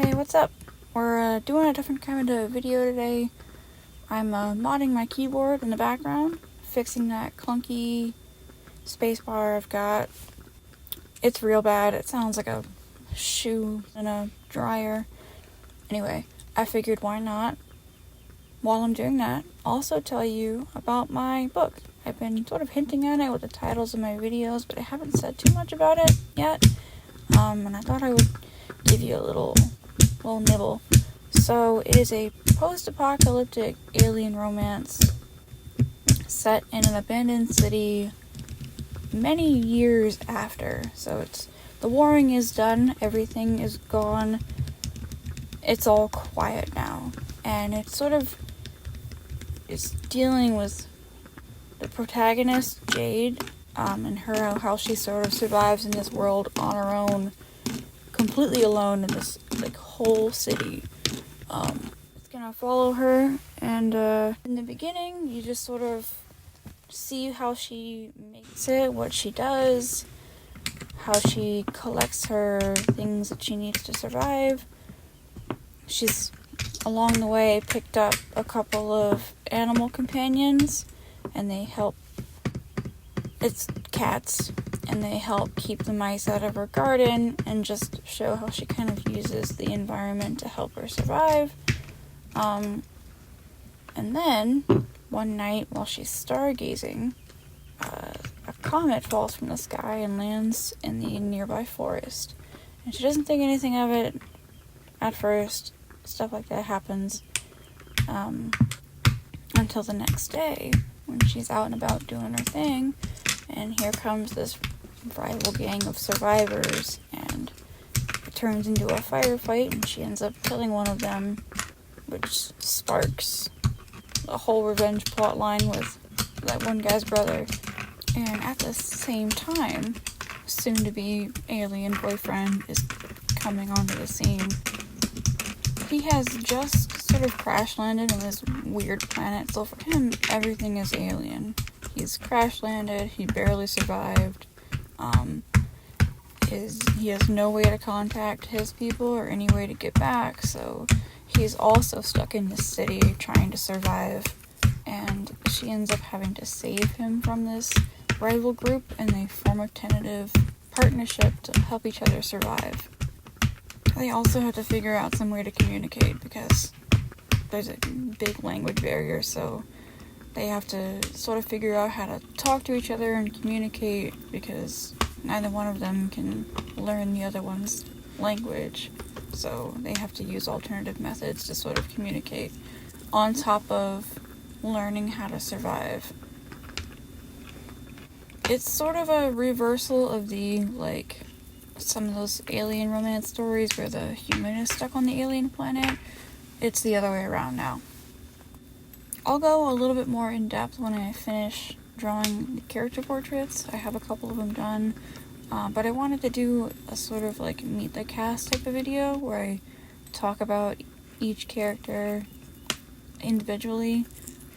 Hey, what's up? We're doing a different kind of video today. I'm modding my keyboard in the background, fixing that clunky spacebar I've got. It's real bad. It sounds like a shoe in a dryer. Anyway, I figured why not, while I'm doing that, also tell you about my book. I've been sort of hinting at it with the titles of my videos, but I haven't said too much about it yet. And I thought I would give you a little nibble. So it is a post-apocalyptic alien romance set in an abandoned city many years after. So it's the warring is done, everything is gone, it's all quiet now, and it's dealing with the protagonist Jade, and how she sort of survives in this world on her own, completely alone in this whole city. It's gonna follow her, and in the beginning you just sort of see how she makes it, what she does, how she collects her things that she needs to survive. She's along the way picked up a couple of animal companions, and they help. It's cats, and they help keep the mice out of her garden and just show how she kind of uses the environment to help her survive. And then one night while she's stargazing, a comet falls from the sky and lands in the nearby forest. And she doesn't think anything of it at first. Stuff like that happens until the next day when she's out and about doing her thing, and here comes this rival gang of survivors, and it turns into a firefight, and she ends up killing one of them, which sparks a whole revenge plot line with that one guy's brother. And at the same time, soon-to-be alien boyfriend is coming onto the scene. He has just sort of crash-landed on this weird planet, so for him, everything is alien. He's crash-landed, he barely survived, he has no way to contact his people or any way to get back, so he's also stuck in this city trying to survive, and she ends up having to save him from this rival group, and they form a tentative partnership to help each other survive. They also have to figure out some way to communicate because there's a big language barrier, so they have to sort of figure out how to talk to each other and communicate because neither one of them can learn the other one's language. So they have to use alternative methods to sort of communicate on top of learning how to survive. It's sort of a reversal of the, some of those alien romance stories where the human is stuck on the alien planet. It's the other way around now. I'll go a little bit more in depth when I finish drawing the character portraits. I have a couple of them done, but I wanted to do a sort of meet the cast type of video where I talk about each character individually,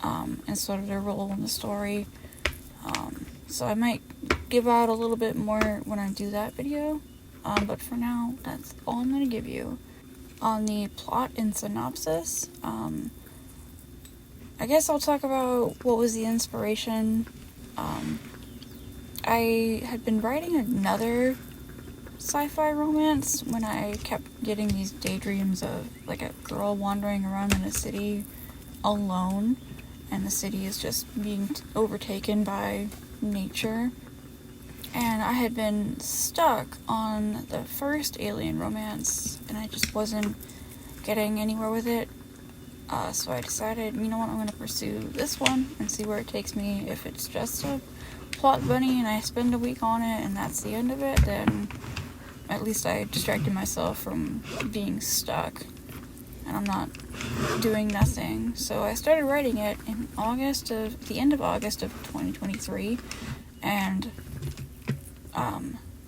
and sort of their role in the story. So I might give out a little bit more when I do that video, but for now, that's all I'm going to give you. On the plot and synopsis, I guess I'll talk about what was the inspiration. I had been writing another sci-fi romance when I kept getting these daydreams of a girl wandering around in a city alone, and the city is just being overtaken by nature. And I had been stuck on the first alien romance, and I just wasn't getting anywhere with it. So I decided, you know what, I'm going to pursue this one and see where it takes me. If it's just a plot bunny and I spend a week on it and that's the end of it, then at least I distracted myself from being stuck and I'm not doing nothing. So I started writing it in the end of August of 2023, and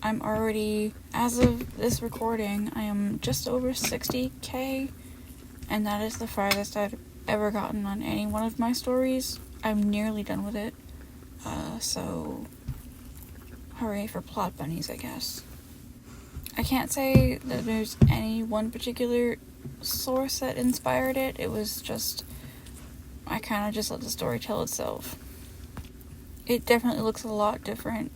I'm already, as of this recording, I am just over 60k, and that is the farthest I've ever gotten on any one of my stories. I'm nearly done with it, so hooray for plot bunnies, I guess. I can't say that there's any one particular source that inspired it. It was just, I kind of just let the story tell itself. It definitely looks a lot different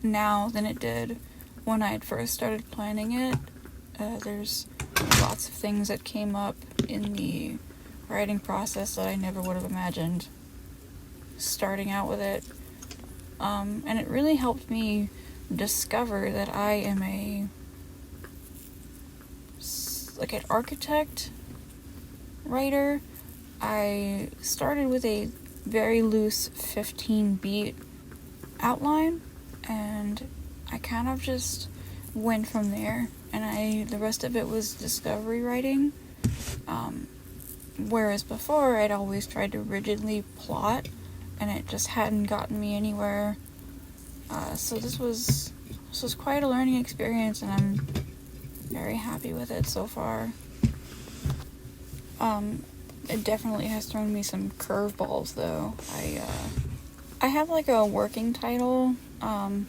now than it did when I had first started planning it. There's lots of things that came up in the writing process that I never would have imagined starting out with it. And it really helped me discover that I am an architect writer. I started with a very loose 15-beat outline, and I kind of just went from there, and the rest of it was discovery writing. Whereas before I'd always tried to rigidly plot, and it just hadn't gotten me anywhere. So this was quite a learning experience, and I'm very happy with it so far. It definitely has thrown me some curveballs, though. I have like a working title. I'm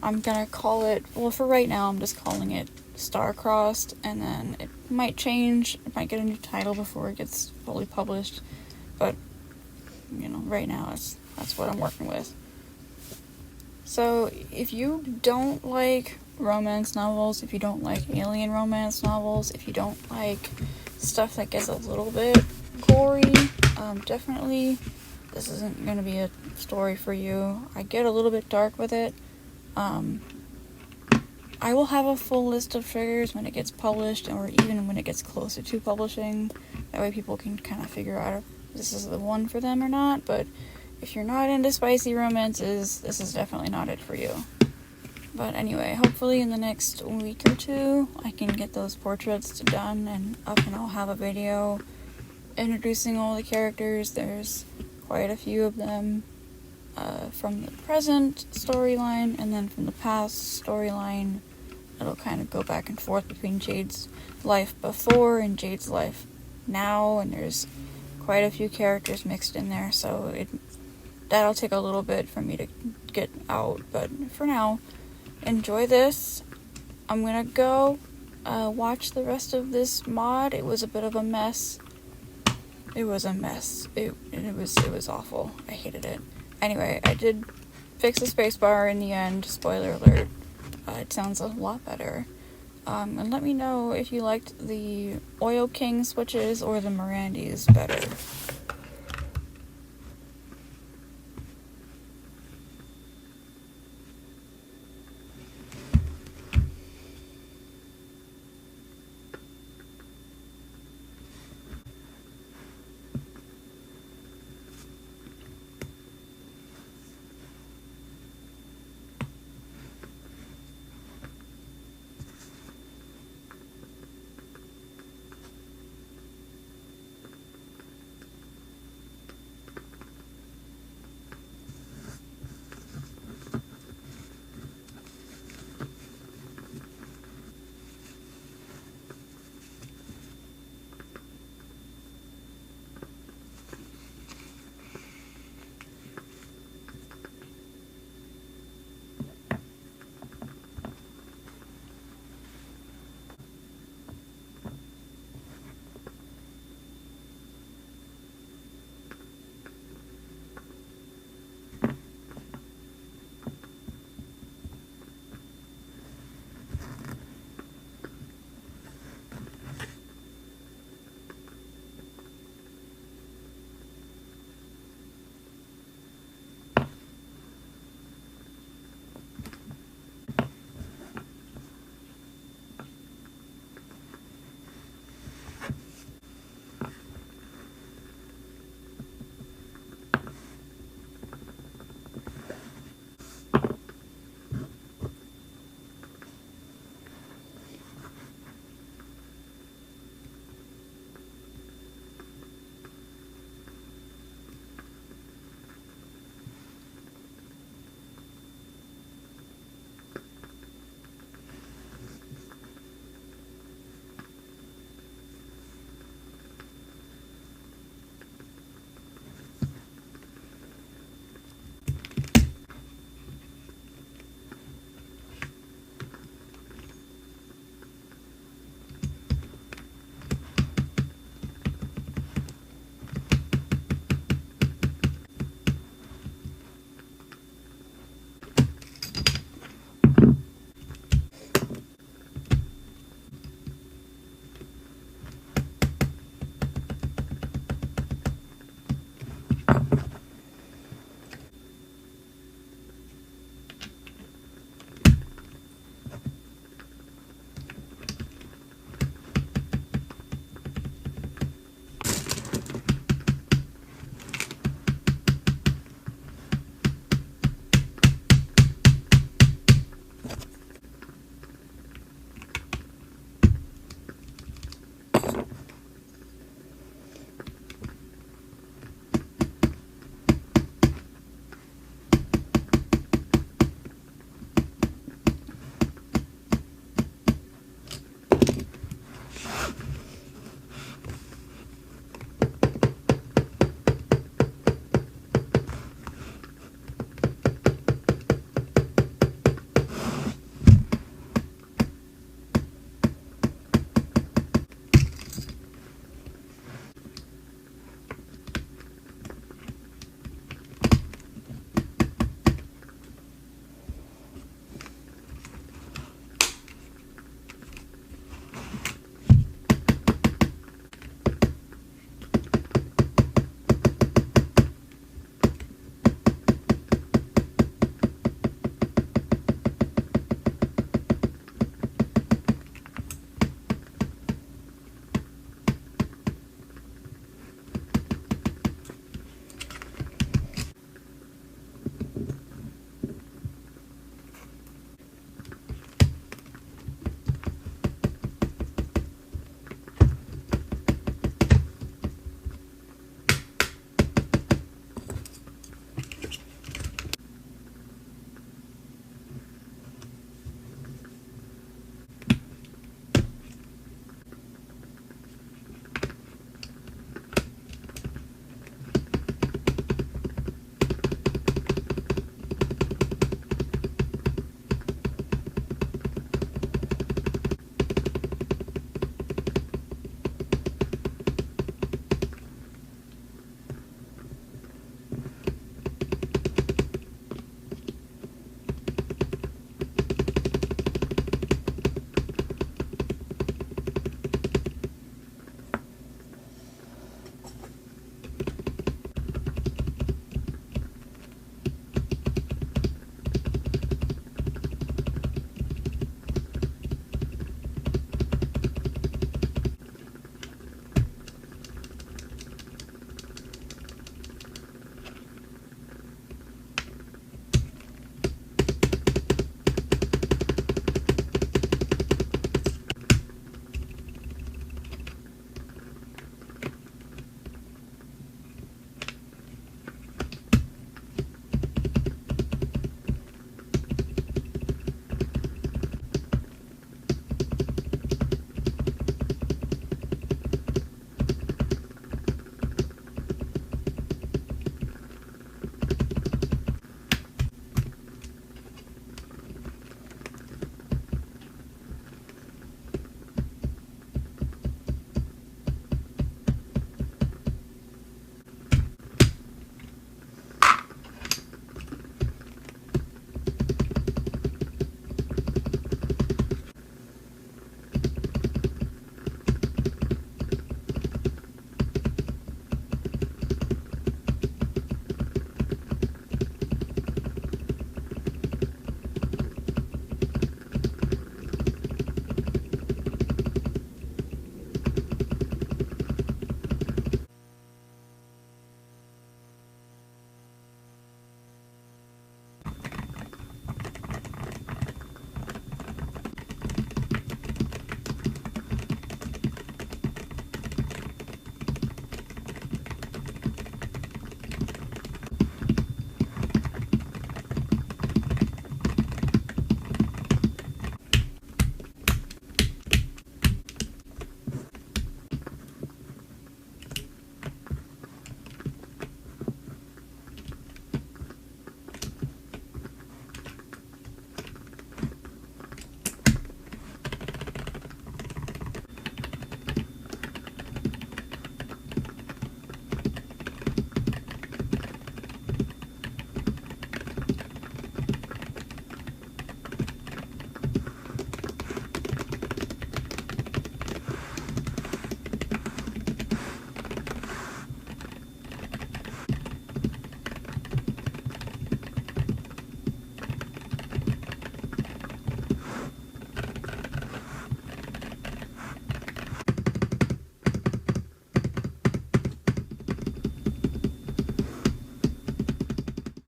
gonna call it, well, for right now I'm just calling it Star-Crossed, and then it might change. It might get a new title before it gets fully published, but right now that's what I'm working with. So if you don't like romance novels, if you don't like alien romance novels, if you don't like stuff that gets a little bit gory, definitely this isn't going to be a story for you. I get a little bit dark with it. I will have a full list of triggers when it gets published, or even when it gets closer to publishing. That way people can kind of figure out if this is the one for them or not. But if you're not into spicy romances, this is definitely not it for you. But anyway, hopefully in the next week or two, I can get those portraits done and up, and I'll have a video introducing all the characters. There's quite a few of them from the present storyline, and then from the past storyline. It'll kind of go back and forth between Jade's life before and Jade's life now, and there's quite a few characters mixed in there, so that'll take a little bit for me to get out. But for now, enjoy this. I'm gonna go watch the rest of this mod. It was a bit of a mess. It was a mess. It was awful. I hated it. Anyway, I did fix the spacebar in the end. Spoiler alert. It sounds a lot better. And let me know if you liked the Oil King switches or the Mirandis better.